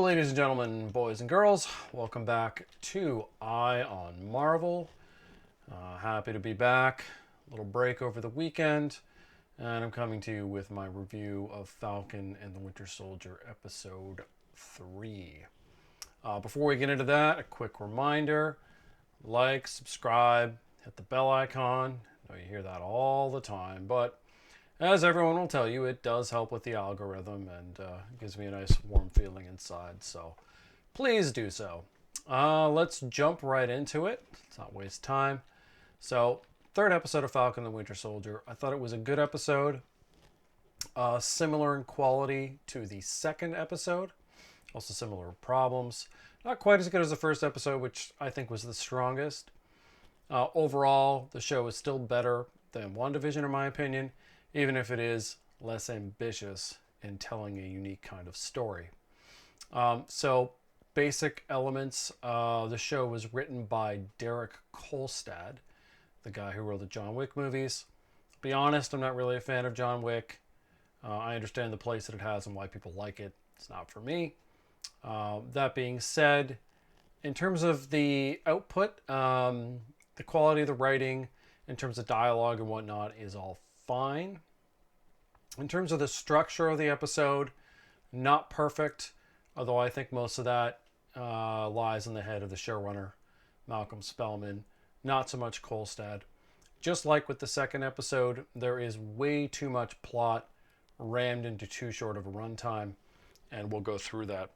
ladies and gentlemen, boys and girls, welcome back to Eye on Marvel. Happy to be back. A little break over the weekend, and I'm coming to you with my review of Falcon and the Winter Soldier Episode 3. Before we get into that, a quick reminder: like, subscribe, hit the bell icon. I know you hear that all the time, but as everyone will tell you, it does help with the algorithm and gives me a nice warm feeling inside. So please do so. Let's jump right into it. Let's not waste time. So, third episode of Falcon and the Winter Soldier. I thought it was a good episode. Similar in quality to the second episode. Also similar problems. Not quite as good as the first episode, which I think was the strongest. Overall, the show is still better than WandaVision in my opinion, even if it is less ambitious in telling a unique kind of story. So, basic elements. The show was written by Derek Kolstad, the guy who wrote the John Wick movies. To be honest, I'm not really a fan of John Wick. I understand the place that it has and why people like it. It's not for me. That being said, in terms of the output, the quality of the writing, in terms of dialogue and whatnot, is all fine. In terms of the structure of the episode, not perfect, although I think most of that lies in the head of the showrunner, Malcolm Spellman, not so much Kolstad. Just like with the second episode, there is way too much plot rammed into too short of a runtime, and we'll go through that.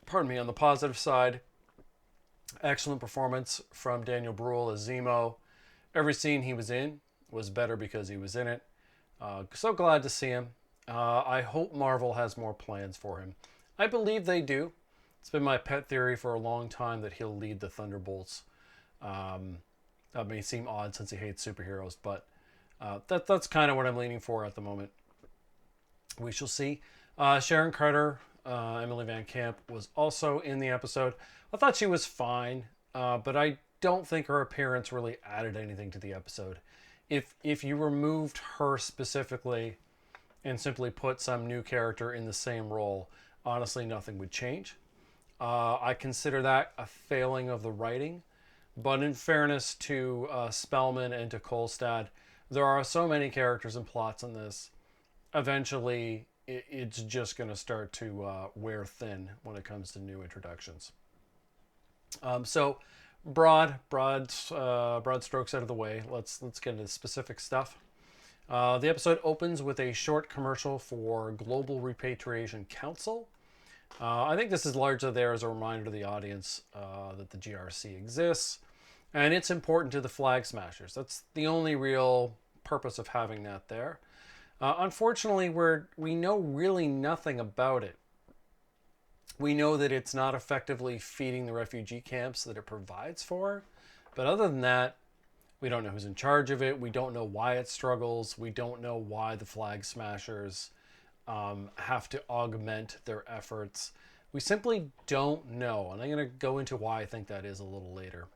Pardon me. On the positive side, excellent performance from Daniel Bruhl as Zemo. Every scene he was in was better because he was in it. So glad to see him. I hope Marvel has more plans for him. I believe they do. It's been my pet theory for a long time that he'll lead the Thunderbolts. That may seem odd since he hates superheroes, but that's kind of what I'm leaning for at the moment. We shall see. Sharon Carter, Emily Van Camp, was also in the episode. I thought she was fine, but I don't think her appearance really added anything to the episode. If you removed her specifically and simply put some new character in the same role, honestly, nothing would change. I consider that a failing of the writing. But in fairness to Spellman and to Kolstad, there are so many characters and plots in this. Eventually, it's just going to start to wear thin when it comes to new introductions. So, broad strokes out of the way. Let's get into the specific stuff. The episode opens with a short commercial for Global Repatriation Council. I think this is largely there as a reminder to the audience that the GRC exists, and it's important to the Flagsmasters. That's the only real purpose of having that there. Unfortunately, we know really nothing about it. We know that it's not effectively feeding the refugee camps that it provides for. But other than that, we don't know who's in charge of it. We don't know why it struggles. We don't know why the Flag Smashers have to augment their efforts. We simply don't know. And I'm going to go into why I think that is a little later.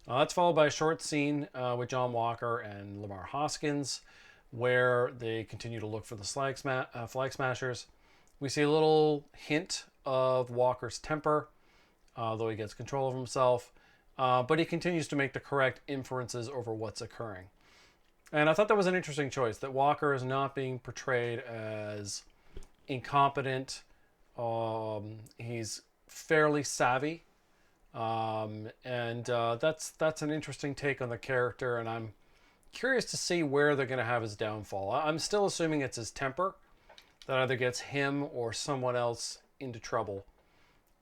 That's followed by a short scene with John Walker and Lamar Hoskins, where they continue to look for the Flag Smashers. We see a little hint of Walker's temper, though he gets control of himself. But he continues to make the correct inferences over what's occurring. And I thought that was an interesting choice, that Walker is not being portrayed as incompetent. He's fairly savvy. And that's an interesting take on the character, and I'm curious to see where they're going to have his downfall. I'm still assuming it's his temper that either gets him or someone else into trouble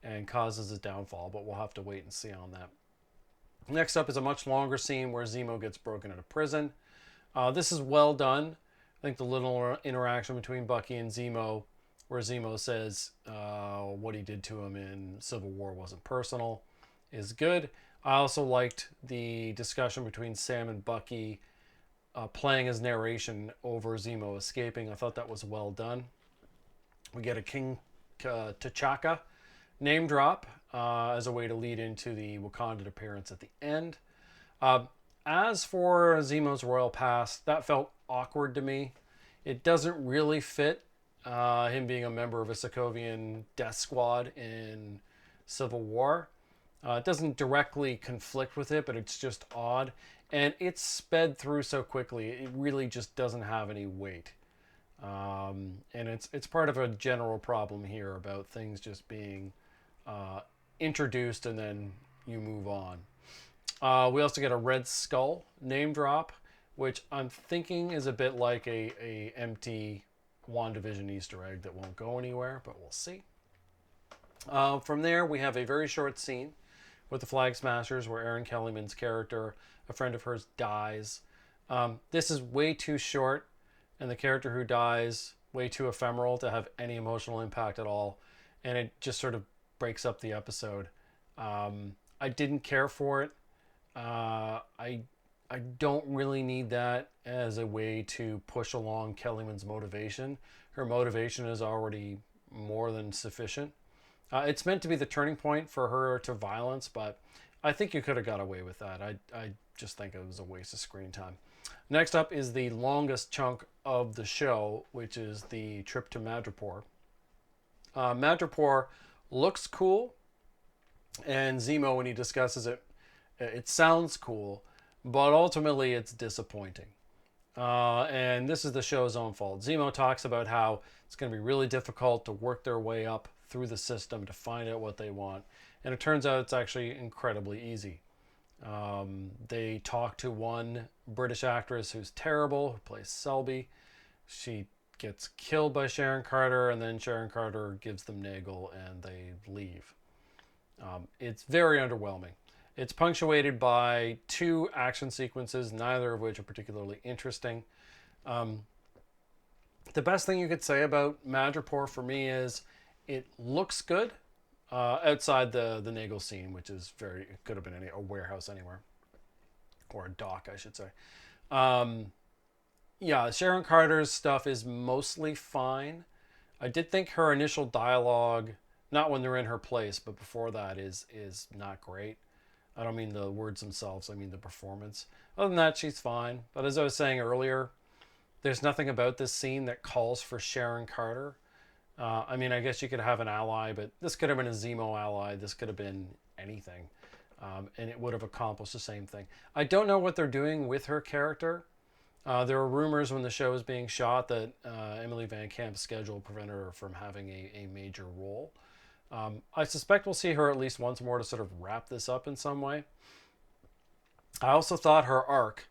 and causes his downfall, but we'll have to wait and see on that. Next up is a much longer scene where Zemo gets broken out of prison. This is well done. I think the little interaction between Bucky and Zemo, where Zemo says what he did to him in Civil War wasn't personal, is good. I also liked the discussion between Sam and Bucky playing his narration over Zemo escaping. I thought that was well done. We get a King T'Chaka name drop as a way to lead into the Wakandan appearance at the end. As for Zemo's royal past, that felt awkward to me. It doesn't really fit him being a member of a Sokovian death squad in Civil War. It doesn't directly conflict with it, but it's just odd. And it's sped through so quickly, it really just doesn't have any weight. And it's part of a general problem here about things just being introduced and then you move on. We also get a Red Skull name drop, which I'm thinking is a bit like a empty WandaVision Easter egg that won't go anywhere, but we'll see. From there, we have a very short scene with the Flagsmasters where Erin Kellyman's character, a friend of hers, dies. This is way too short, and the character who dies, way too ephemeral to have any emotional impact at all, and it just sort of breaks up the episode. I didn't care for it. I don't really need that as a way to push along Kellyman's motivation. Her motivation is already more than sufficient. It's meant to be the turning point for her to violence, but I think you could have got away with that. I just think it was a waste of screen time. Next up is the longest chunk of the show, which is the trip to Madripoor. Madripoor looks cool, and Zemo, when he discusses it, it sounds cool, but ultimately it's disappointing. And this is the show's own fault. Zemo talks about how it's going to be really difficult to work their way up through the system to find out what they want. And it turns out it's actually incredibly easy. They talk to one British actress who's terrible, who plays Selby. She gets killed by Sharon Carter, and then Sharon Carter gives them Nagel and they leave. It's very underwhelming. It's punctuated by 2 action sequences, neither of which are particularly interesting. The best thing you could say about Madripoor for me is it looks good outside the Nagel scene, which is it could have been a warehouse anywhere, or a dock, I should say. Yeah, Sharon Carter's stuff is mostly fine. I did think her initial dialogue, not when they're in her place, but before that, is not great. I don't mean the words themselves, I mean the performance. Other than that, she's fine. But as I was saying earlier, there's nothing about this scene that calls for Sharon Carter. I mean, I guess you could have an ally, but this could have been a Zemo ally. This could have been anything. And it would have accomplished the same thing. I don't know what they're doing with her character. There were rumors when the show was being shot that Emily Van Camp's schedule prevented her from having a major role. I suspect we'll see her at least once more to sort of wrap this up in some way. I also thought her arc,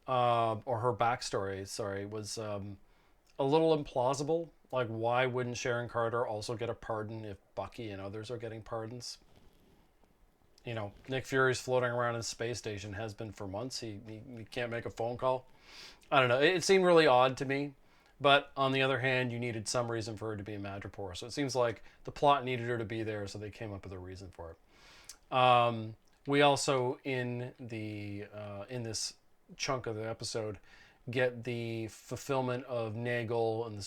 or her backstory, was a little implausible. Like, why wouldn't Sharon Carter also get a pardon if Bucky and others are getting pardons? You know, Nick Fury's floating around in the space station, has been for months. He can't make a phone call. I don't know. It seemed really odd to me. But on the other hand, you needed some reason for her to be in Madripoor. So it seems like the plot needed her to be there, so they came up with a reason for it. We also, in this chunk of the episode, get the fulfillment of Nagel and the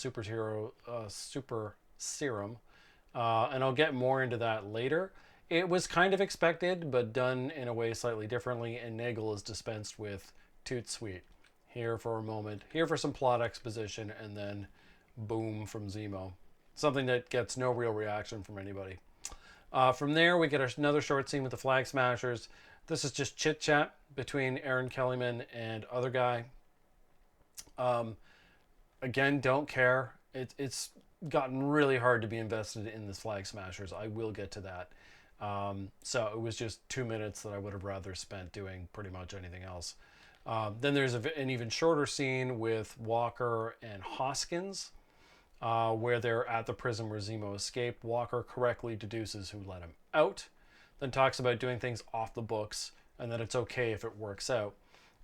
super serum. And I'll get more into that later. It was kind of expected, but done in a way slightly differently, and Nagel is dispensed with toot sweet. Here for a moment, here for some plot exposition, and then boom from Zemo. Something that gets no real reaction from anybody. From there, we get another short scene with the Flagsmasters. This is just chit-chat between Erin Kellyman and other guy. Again, don't care. It's gotten really hard to be invested in the Flagsmasters. I will get to that. So it was just 2 minutes that I would have rather spent doing pretty much anything else. Then there's an even shorter scene with Walker and Hoskins, where they're at the prison where Zemo escaped. Walker correctly deduces who let him out, then talks about doing things off the books, and that it's okay if it works out.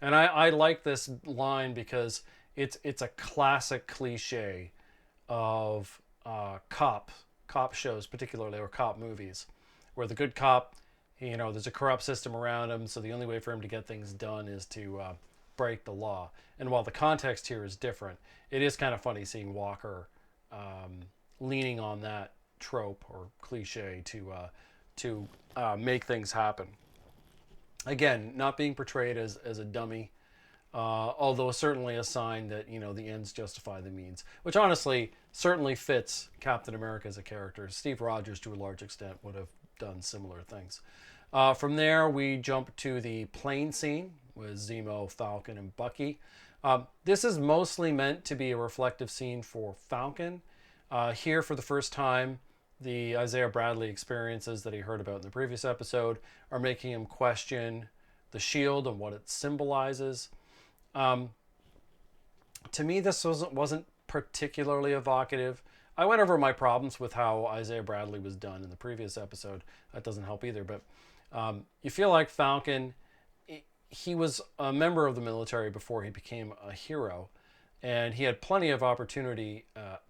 And I like this line because it's a classic cliche of cop shows, particularly, or cop movies, where the good cop, you know, there's a corrupt system around him, so the only way for him to get things done is to break the law. And while the context here is different, it is kind of funny seeing Walker leaning on that trope or cliche to make things happen. Again, not being portrayed as a dummy. although certainly a sign that, you know, the ends justify the means, which honestly certainly fits Captain America as a character. Steve Rogers, to a large extent, would have done similar things. From there, we jump to the plane scene with Zemo, Falcon, and Bucky. This is mostly meant to be a reflective scene for Falcon. Here, for the first time, the Isaiah Bradley experiences that he heard about in the previous episode are making him question the shield and what it symbolizes. To me, this wasn't particularly evocative. I went over my problems with how Isaiah Bradley was done in the previous episode. That doesn't help either. But you feel like Falcon, he was a member of the military before he became a hero. And he had plenty of opportunity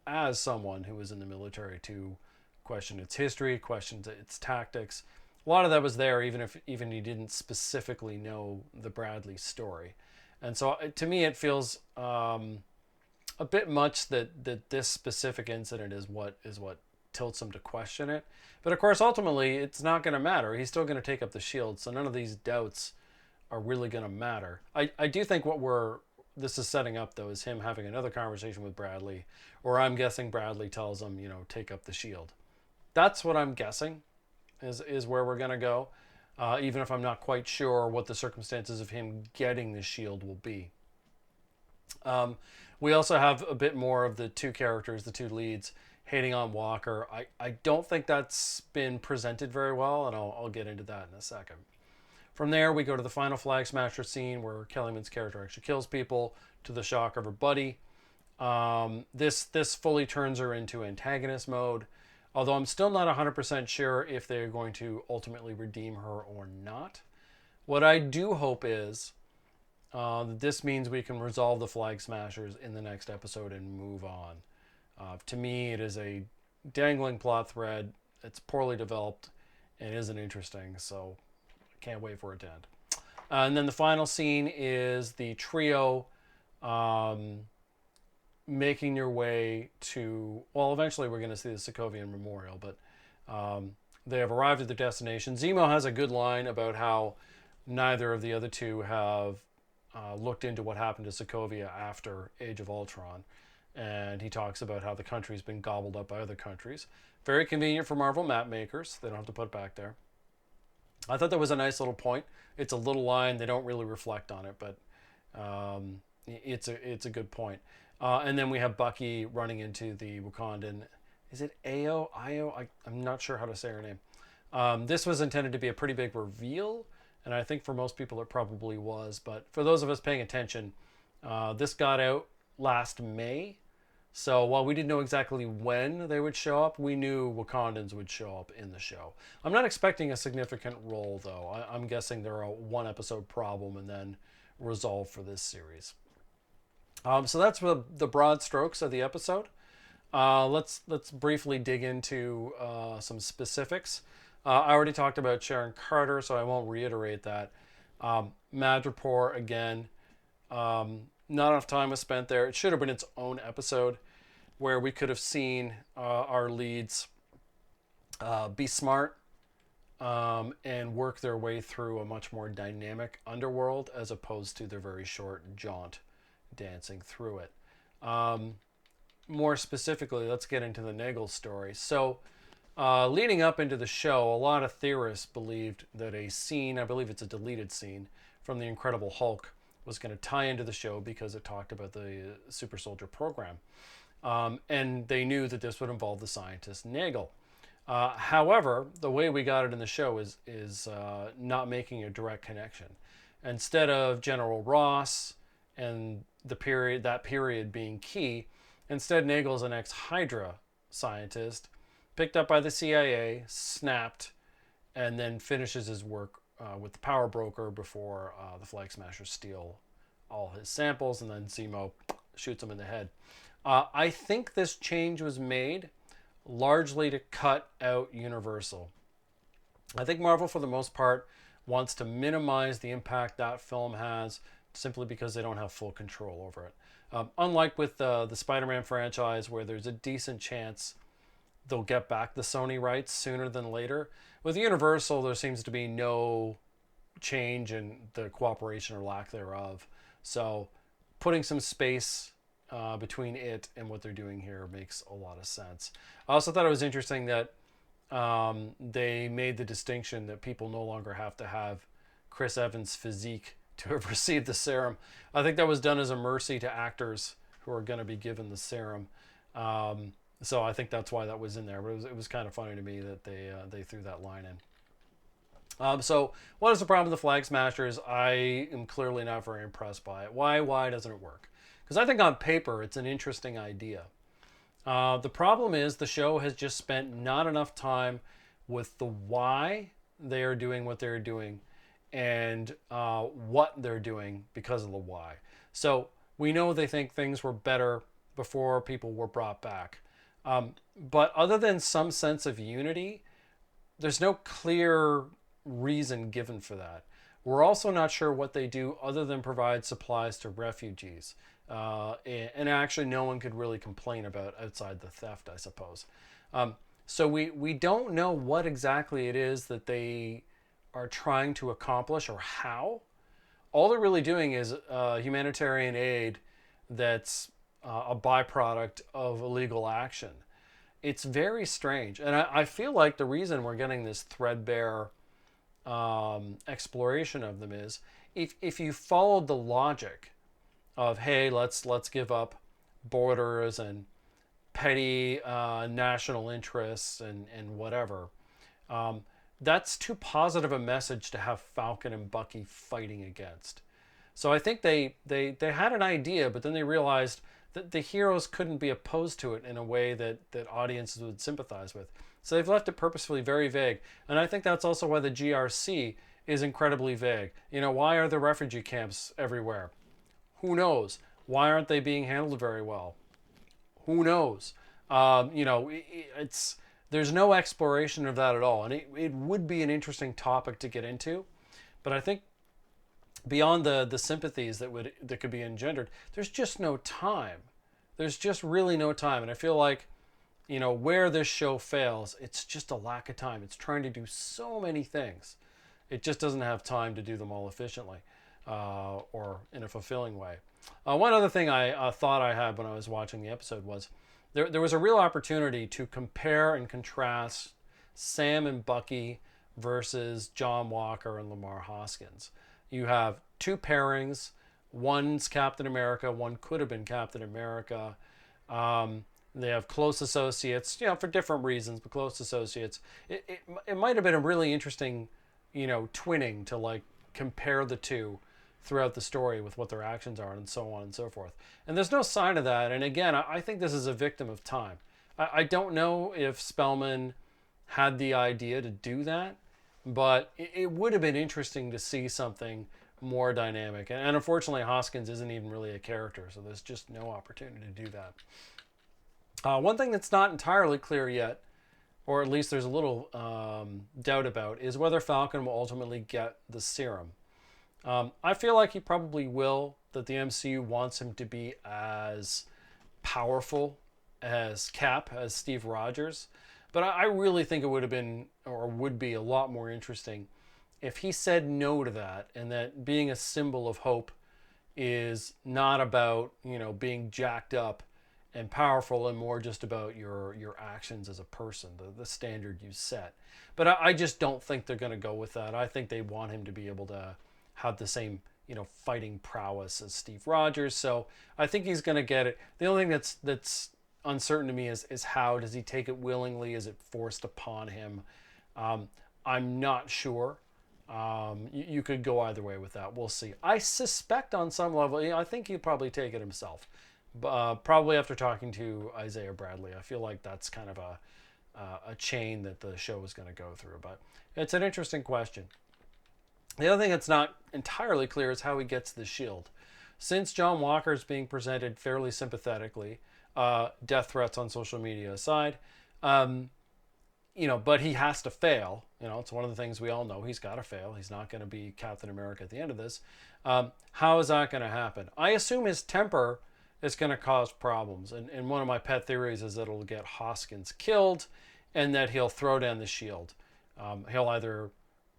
as someone who was in the military to question its history, question its tactics. A lot of that was there, even if he didn't specifically know the Bradley story. And so to me, it feels a bit much that this specific incident is what tilts him to question it. But of course, ultimately, it's not going to matter. He's still going to take up the shield, so none of these doubts are really going to matter. I do think this is setting up, though, is him having another conversation with Bradley, or I'm guessing Bradley tells him, you know, take up the shield. That's what I'm guessing is where we're going to go, even if I'm not quite sure what the circumstances of him getting the shield will be. We also have a bit more of the two characters, the two leads, hating on Walker. I don't think that's been presented very well, and I'll get into that in a second. From there, we go to the final Flagsmasters scene where Kellyman's character actually kills people to the shock of her buddy. This fully turns her into antagonist mode, although I'm still not 100% sure if they're going to ultimately redeem her or not. What I do hope is that this means we can resolve the Flagsmashers in the next episode and move on. To me, it is a dangling plot thread. It's poorly developed and isn't interesting, so I can't wait for it to end. And then the final scene is the trio making their way to, well, eventually we're going to see the Sokovian Memorial, but they have arrived at their destination. Zemo has a good line about how neither of the other two have looked into what happened to Sokovia after Age of Ultron. And he talks about how the country's been gobbled up by other countries. Very convenient for Marvel map makers. They don't have to put it back there. I thought that was a nice little point. It's a little line. They don't really reflect on it, but it's a good point. And then we have Bucky running into the Wakandan. Is it Io? I'm not sure how to say her name. This was intended to be a pretty big reveal, and I think for most people it probably was. But for those of us paying attention, this got out last May. So while we didn't know exactly when they would show up, we knew Wakandans would show up in the show. I'm not expecting a significant role, though. I'm guessing they're a one-episode problem and then resolved for this series. So that's the broad strokes of the episode. Let's briefly dig into some specifics. I already talked about Sharon Carter, so I won't reiterate that. Madripoor, again, not enough time was spent there. It should have been its own episode where we could have seen our leads be smart and work their way through a much more dynamic underworld as opposed to their very short jaunt dancing through it. More specifically, let's get into the Nagel story. So leading up into the show, a lot of theorists believed that a scene, I believe it's a deleted scene, from the Incredible Hulk was going to tie into the show because it talked about the Super Soldier program. And they knew that this would involve the scientist Nagel. However, the way we got it in the show is not making a direct connection. Instead of General Ross and that period being key, instead Nagel's an ex-Hydra scientist, picked up by the CIA, snapped, and then finishes his work with the power broker before the Flagsmashers steal all his samples, and then Zemo shoots him in the head. I think this change was made largely to cut out Universal. I think Marvel, for the most part, wants to minimize the impact that film has simply because they don't have full control over it. Unlike with the Spider-Man franchise, where there's a decent chance they'll get back the Sony rights sooner than later, with Universal, there seems to be no change in the cooperation or lack thereof So putting some space between it and what they're doing here makes a lot of sense. I also thought it was interesting that they made the distinction that people no longer have to have Chris Evans' physique to have received the serum. I think that was done as a mercy to actors who are going to be given the serum. So I think that's why that was in there. But it was kind of funny to me that they threw that line in. So what is the problem with the Flagsmasters? I am clearly not very impressed by it. Why doesn't it work? Because I think on paper it's an interesting idea. The problem is the show has just spent not enough time with the why they are doing what they're doing and what they're doing because of the why. So we know they think things were better before people were brought back. But other than some sense of unity, there's no clear reason given for that. We're also not sure what they do other than provide supplies to refugees. And actually no one could really complain about outside the theft, I suppose. So we don't know what exactly it is that they are trying to accomplish or how. All they're really doing is humanitarian aid that's a byproduct of illegal action. It's very strange. And I feel like the reason we're getting this threadbare exploration of them is if you followed the logic of, hey, let's give up borders and petty national interests and whatever, that's too positive a message to have Falcon and Bucky fighting against. So I think they had an idea, but then they realized that the heroes couldn't be opposed to it in a way that audiences would sympathize with. So they've left it purposefully very vague. And I think that's also why the GRC is incredibly vague. You know, why are there refugee camps everywhere? Who knows? Why aren't they being handled very well? Who knows? There's no exploration of that at all. And it would be an interesting topic to get into. But I think beyond the sympathies that could be engendered, there's just no time. There's just really no time. And I feel like, you know, where this show fails, it's just a lack of time. It's trying to do so many things. It just doesn't have time to do them all efficiently or in a fulfilling way. One other thing I thought I had when I was watching the episode was there was a real opportunity to compare and contrast Sam and Bucky versus John Walker and Lamar Hoskins. You have two pairings. One's Captain America. One could have been Captain America. They have close associates, you know, for different reasons, but close associates. It might have been a really interesting, you know, twinning to like compare the two throughout the story with what their actions are and so on and so forth. And there's no sign of that. And again, I think this is a victim of time. I don't know if Spellman had the idea to do that, but it would have been interesting to see something more dynamic. And unfortunately, Hoskins isn't even really a character, so there's just no opportunity to do that. One thing that's not entirely clear yet, or at least there's a little doubt about, is whether Falcon will ultimately get the serum. I feel like he probably will, that the MCU wants him to be as powerful as Cap, as Steve Rogers. But I really think it would have been, or would be, a lot more interesting if he said no to that, and that being a symbol of hope is not about, you know, being jacked up and powerful, and more just about your actions as a person, the standard you set. But I just don't think they're going to go with that. I think they want him to be able to have the same, you know, fighting prowess as Steve Rogers. So I think he's going to get it. The only thing that's uncertain to me is how does he take it willingly? Is it forced upon him? I'm not sure. You could go either way with that. We'll see. I suspect on some level, I think he'd probably take it himself. Probably after talking to Isaiah Bradley. I feel like that's kind of a chain that the show is going to go through. But it's an interesting question. The other thing that's not entirely clear is how he gets the shield. Since John Walker is being presented fairly sympathetically, death threats on social media aside, you know, but he has to fail. You know, it's one of the things we all know. He's got to fail. He's not going to be Captain America at the end of this. How is that going to happen? I assume his temper is going to cause problems. And one of my pet theories is that it'll get Hoskins killed and that he'll throw down the shield. He'll either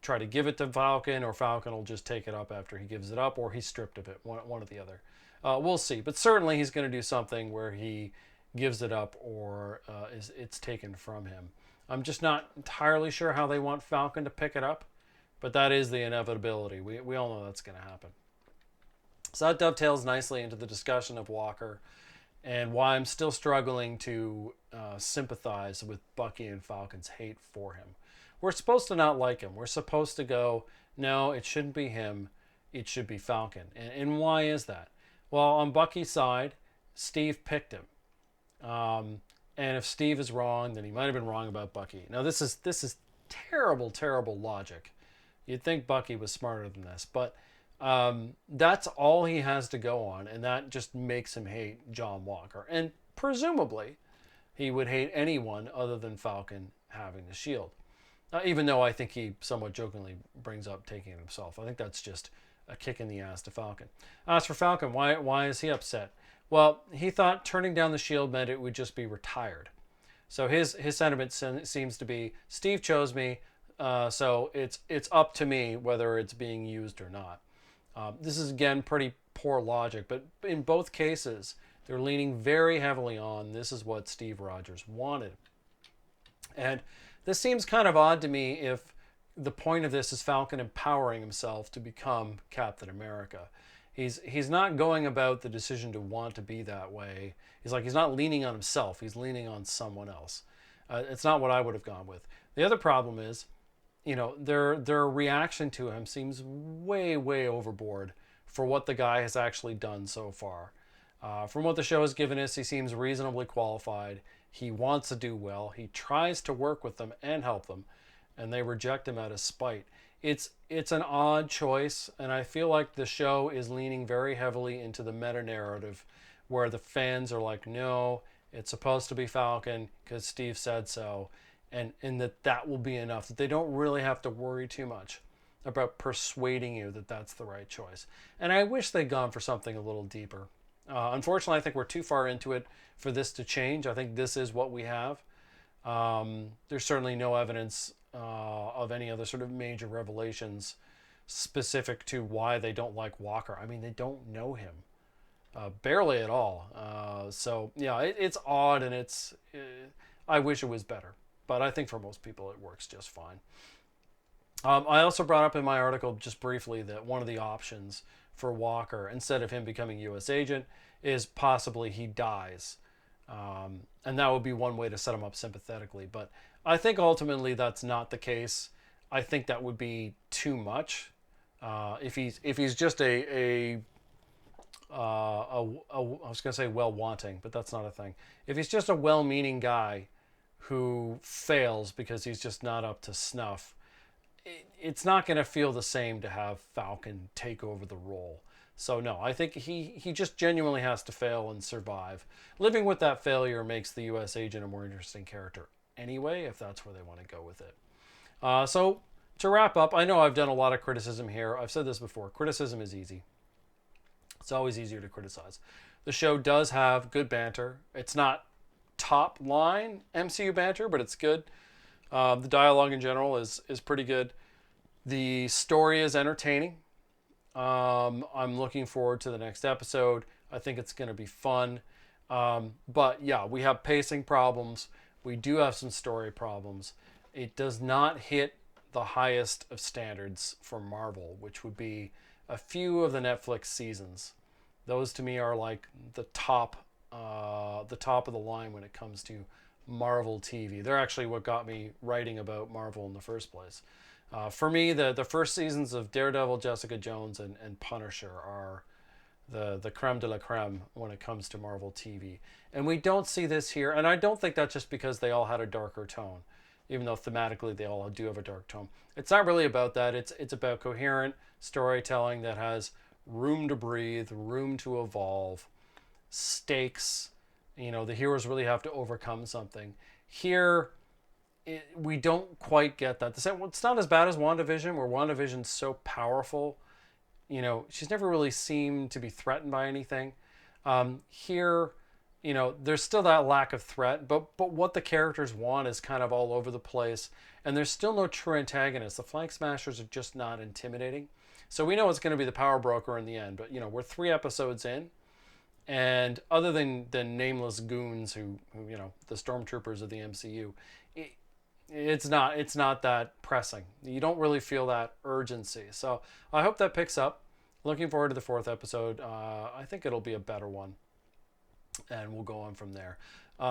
try to give it to Falcon, or Falcon will just take it up after he gives it up, or he's stripped of it, one or the other. We'll see. But certainly he's going to do something where he gives it up, or it's taken from him. I'm just not entirely sure how they want Falcon to pick it up, but that is the inevitability. We all know that's going to happen. So that dovetails nicely into the discussion of Walker and why I'm still struggling to sympathize with Bucky and Falcon's hate for him. We're supposed to not like him. We're supposed to go, no, it shouldn't be him. It should be Falcon. And why is that? Well, on Bucky's side, Steve picked him. And if Steve is wrong, then he might have been wrong about Bucky. Now, this is terrible, terrible logic. You'd think Bucky was smarter than this, but that's all he has to go on, and that just makes him hate John Walker. And presumably, he would hate anyone other than Falcon having the shield. Even though I think he somewhat jokingly brings up taking it himself. I think that's just a kick in the ass to Falcon. As for Falcon, why is he upset? Well, he thought turning down the shield meant it would just be retired. So his sentiment seems to be, Steve chose me, so it's up to me whether it's being used or not. This is, again, pretty poor logic, but in both cases, they're leaning very heavily on this is what Steve Rogers wanted. And this seems kind of odd to me if the point of this is Falcon empowering himself to become Captain America. He's not going about the decision to want to be that way. He's not leaning on himself. He's leaning on someone else. It's not what I would have gone with. The other problem is, their reaction to him seems way, way overboard for what the guy has actually done so far. From what the show has given us, he seems reasonably qualified. He wants to do well. He tries to work with them and help them, and they reject him out of spite. It's an odd choice, and I feel like the show is leaning very heavily into the meta-narrative where the fans are like, no, it's supposed to be Falcon because Steve said so, and that will be enough, that they don't really have to worry too much about persuading you that that's the right choice. And I wish they'd gone for something a little deeper. Unfortunately, I think we're too far into it for this to change. I think this is what we have. There's certainly no evidence of any other sort of major revelations specific to why they don't like Walker. I mean, they don't know him barely at all. So yeah, it's odd, and I wish it was better, but I think for most people it works just fine. I also brought up in my article just briefly that one of the options for Walker, instead of him becoming U.S. agent, is possibly he dies. And that would be one way to set him up sympathetically. But I think ultimately that's not the case. I think that would be too much. If he's just I was going to say well-wanting, but that's not a thing. If he's just a well-meaning guy who fails because he's just not up to snuff, it's not going to feel the same to have Falcon take over the role. So no, I think he just genuinely has to fail and survive. Living with that failure makes the U.S. agent a more interesting character anyway, if that's where they want to go with it. So to wrap up, I know I've done a lot of criticism here. I've said this before. Criticism is easy. It's always easier to criticize. The show does have good banter. It's not top line MCU banter, but it's good. The dialogue in general is pretty good. The story is entertaining. I'm looking forward to the next episode. I think it's going to be fun. But yeah, we have pacing problems. We do have some story problems. It does not hit the highest of standards for Marvel, which would be a few of the Netflix seasons. Those to me are like the top of the line when it comes to Marvel TV. They're actually what got me writing about Marvel in the first place. For me, the first seasons of Daredevil, Jessica Jones, and Punisher are the creme de la creme when it comes to Marvel TV. And we don't see this here, and I don't think that's just because they all had a darker tone, even though thematically they all do have a dark tone. It's not really about that. It's about coherent storytelling that has room to breathe, room to evolve, stakes. The heroes really have to overcome something. Here, we don't quite get that. It's not as bad as WandaVision, where WandaVision's so powerful. She's never really seemed to be threatened by anything. Here, you know, there's still that lack of threat, but what the characters want is kind of all over the place, and there's still no true antagonist. The Flagsmasters are just not intimidating. So we know it's going to be the power broker in the end, but you know, we're 3 episodes in, and other than nameless goons who you know, the stormtroopers of the MCU, it's not that pressing. You don't really feel that urgency. So I hope that picks up. Looking forward to the 4th episode. I think it'll be a better one, and we'll go on from there.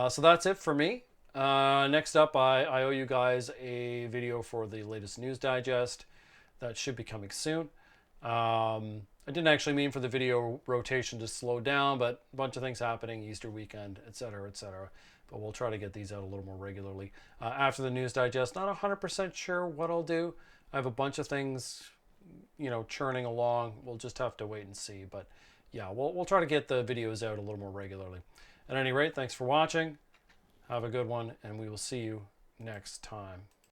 So that's it for me. Next up, I owe you guys a video for the latest news digest that should be coming soon. I didn't actually mean for the video rotation to slow down, but a bunch of things happening, Easter weekend, etc., etc. But we'll try to get these out a little more regularly. After the news digest, not 100% sure what I'll do. I have a bunch of things, you know, churning along. We'll just have to wait and see. But yeah, we'll try to get the videos out a little more regularly. At any rate, thanks for watching. Have a good one, and we will see you next time.